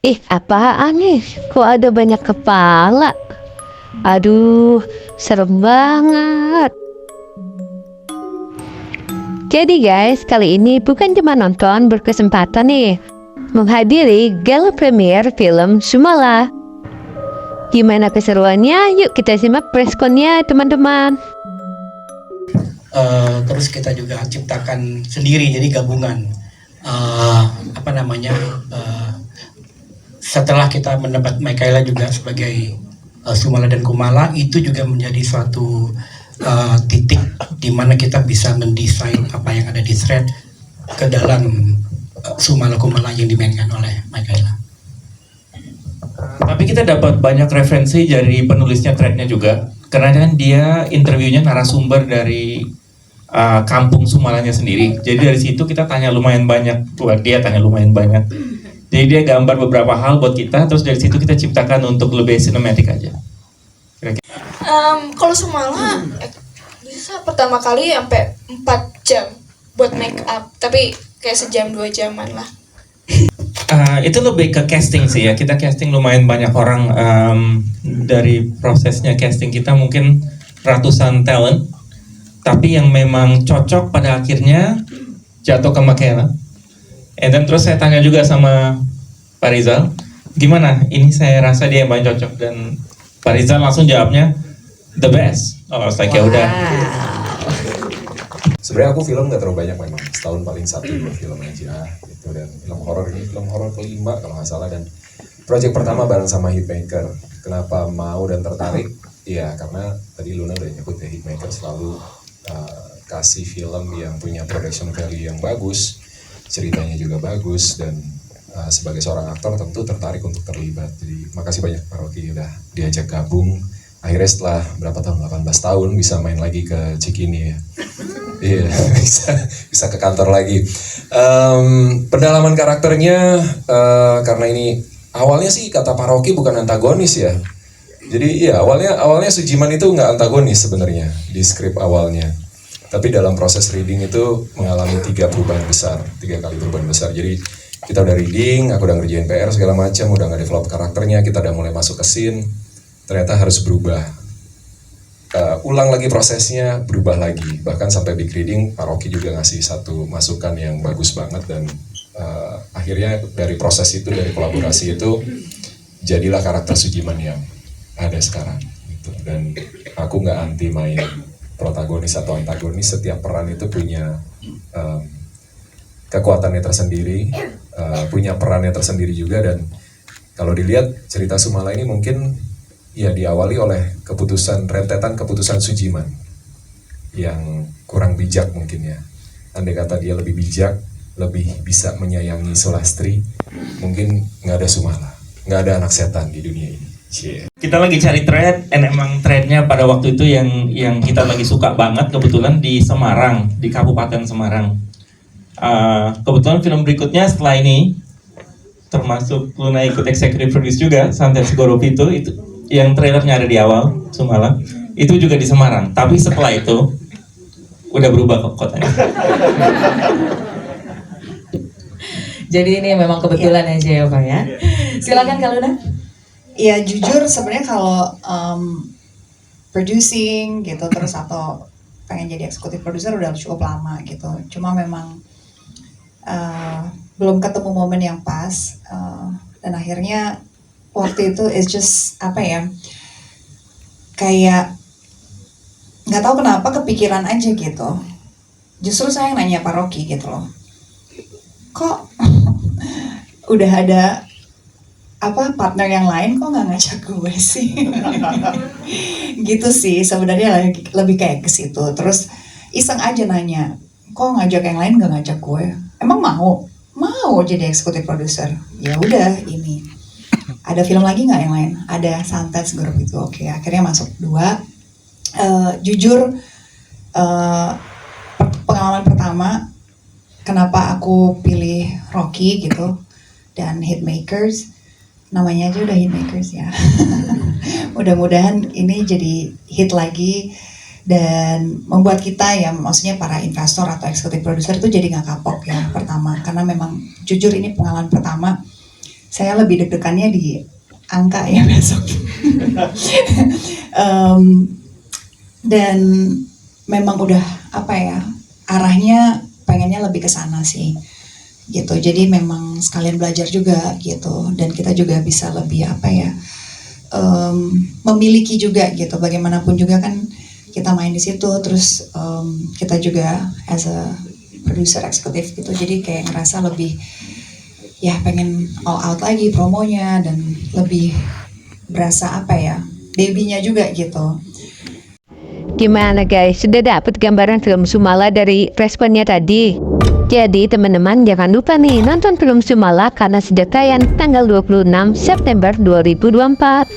Ih, apaan nih? Kok ada banyak kepala? Aduh, serem banget. Jadi guys, kali ini bukan cuma nonton berkesempatan nih menghadiri gala premier film Sumala. Gimana keseruannya? Yuk kita simak preskonnya teman-teman. Terus kita juga ciptakan sendiri, jadi gabungan. Eh, apa namanya? Setelah kita mendapat Michaela juga sebagai Sumala dan Kumala, itu juga menjadi suatu titik di mana kita bisa mendesain apa yang ada di thread ke dalam Sumala Kumala yang dimainkan oleh Michaela. Tapi kita dapat banyak referensi dari penulisnya threadnya juga, karena kan dia interviewnya narasumber dari kampung Sumalanya sendiri. Jadi dari situ kita tanya lumayan banyak, buat dia tanya lumayan banyak. Jadi dia gambar beberapa hal buat kita, terus dari situ kita ciptakan untuk lebih sinematik aja. Kalau Sumala bisa pertama kali sampai 4 jam buat make up, tapi kayak sejam 2 jaman lah. Itu lebih ke casting sih ya, kita casting lumayan banyak orang. Dari prosesnya casting kita mungkin ratusan talent, tapi yang memang cocok pada akhirnya jatuh ke Michaela. And then terus saya tanya juga sama Pak Rizal, gimana? Ini saya rasa dia yang paling cocok, dan Pak Rizal langsung jawabnya the best. Oh, I was like, ya udah. Sebenarnya aku film nggak terlalu banyak memang, setahun paling 1-2 film aja gitu, dan film horor ini film horor kelima kalau nggak salah, dan project pertama bareng sama Hitmaker. Kenapa mau dan tertarik? Ya karena tadi Luna udah nyebut ya, Hitmaker selalu kasih film yang punya production value yang bagus, ceritanya juga bagus, dan sebagai seorang aktor tentu tertarik untuk terlibat. Jadi makasih banyak Pak Rocky udah diajak gabung. Akhirnya setelah berapa tahun, 18 tahun bisa main lagi ke Cikini ya. Iya, bisa ke kantor lagi. Pendalaman karakternya, karena ini awalnya sih kata Pak Rocky bukan antagonis ya. Jadi iya awalnya Sujiman itu nggak antagonis sebenarnya di skrip awalnya. Tapi dalam proses reading itu mengalami 3 kali perubahan besar. Jadi kita udah reading, aku udah ngerjain PR segala macam, udah nggak develop karakternya, kita udah mulai masuk ke scene, ternyata harus berubah. Ulang lagi prosesnya, berubah lagi. Bahkan sampai big reading, Pak Rocky juga ngasih satu masukan yang bagus banget, dan akhirnya dari proses itu, dari kolaborasi itu, jadilah karakter Sujiman yang ada sekarang. Gitu. Dan aku nggak anti main protagonis atau antagonis, setiap peran itu punya kekuatannya tersendiri, punya perannya tersendiri juga. Dan kalau dilihat cerita Sumala ini mungkin ya diawali oleh rentetan keputusan Sujiman yang kurang bijak mungkin ya. Andai kata dia lebih bijak, lebih bisa menyayangi Sulastri, mungkin nggak ada Sumala, nggak ada anak setan di dunia ini. Yeah. Kita lagi cari thread, dan emang threadnya pada waktu itu yang kita lagi suka banget kebetulan di Semarang, di Kabupaten Semarang. Kebetulan film berikutnya setelah ini, termasuk Luna ikut executive produce juga, Santet Segoropi itu yang trailernya ada di awal, Sumala, itu juga di Semarang. Tapi setelah itu udah berubah kok kotanya. Jadi ini memang kebetulan aja ya Pak ya. Silakan Kak Luna. Ya jujur sebenarnya kalau producing gitu terus atau pengen jadi eksekutif produser udah cukup lama gitu. Cuma memang belum ketemu momen yang pas, dan akhirnya waktu itu is just apa ya, kayak nggak tahu kenapa kepikiran aja gitu. Justru saya yang nanya Pak Rocky gitu loh, kok udah ada partner yang lain kok nggak ngajak gue sih. Gitu sih sebenarnya, lebih kayak ke situ. Terus iseng aja nanya, kok ngajak yang lain nggak ngajak gue, emang mau jadi eksekutif produser? Ya udah, ini ada film lagi nggak yang lain? Ada Santet Segoropi itu. Oke, akhirnya masuk 2. Jujur pengalaman pertama kenapa aku pilih Rocky gitu dan Hitmakers, namanya aja udah Hitmakers ya. Mudah-mudahan ini jadi hit lagi dan membuat kita ya, maksudnya para investor atau eksekutif produser itu jadi nggak kapok ya pertama, karena memang jujur ini pengalaman pertama saya lebih deg-degannya di angka ya besok. Dan memang udah apa ya, arahnya pengennya lebih ke sana sih gitu. Jadi memang sekalian belajar juga gitu, dan kita juga bisa lebih apa ya, memiliki juga gitu. Bagaimanapun juga kan kita main di situ, terus kita juga as a producer eksekutif gitu, jadi kayak ngerasa lebih ya pengen all out lagi promonya, dan lebih berasa apa ya, babynya juga gitu. Gimana guys, sudah dapat gambaran film Sumala dari responnya tadi? Jadi teman-teman jangan lupa nih nonton film Sumala karena sudah tayang tanggal 26 September 2024.